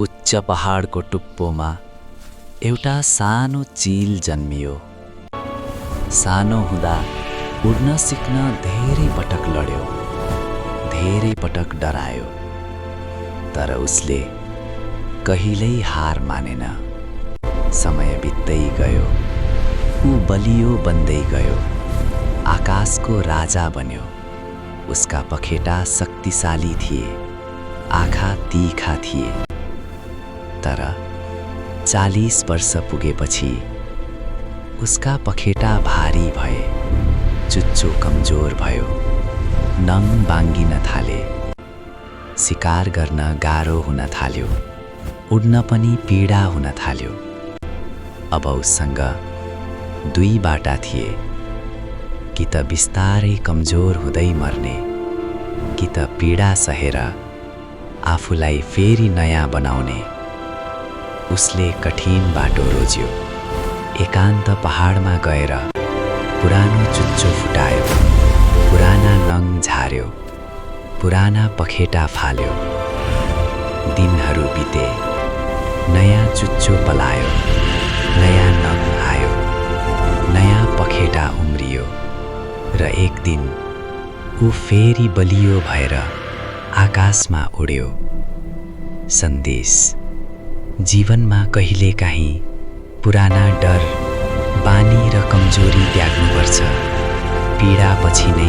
उच्च पहाडको टुप्पोमा एउटा सानो चील जन्मियो। सानो हुँदा उड्न सिक्न धेरै पटक लड्यो, धेरै पटक डरायो, तर उसले कहिल्यै हार मानेन। समय बित्दै गयो, ऊ बलियो बन्दै गयो, आकाशको राजा बन्यो। उसका पखेटा शक्तिशाली थिए, आँखा तीखा थिए। तर 40 वर्ष पुगेपछि उसका पखेटा भारी भए, चुच्चो कमजोर भयो, नङ बाङ्गिन थाले। शिकार गर्न गाह्रो हुन थाल्यो, उड्न पनि पीडा हुन थाल्यो। अब उसँग दुई बाटा थिए, कि त बिस्तारै कमजोर हुँदै मर्ने, कि त पीडा सहेर आफूलाई फेरि नयाँ बनाउने। उसले कठिन बाटो रोज्यो। एकान्त पहाडमा गएर पुरानो चुच्चो फुटायो, पुराना नङ झार्यो, पुराना पखेटा फाल्यो। दिनहरू बिते, नयाँ चुच्चो पलायो, नयाँ नङ आयो, नयाँ पखेटा उम्रियो र एक दिन ऊ फेरि बलियो भएर आकाशमा उड्यो। सन्देश: जीवनमा कहिलेकाहीँ पुराना डर, बानी र कमजोरी त्याग्नुपर्छ। पीडापछि नै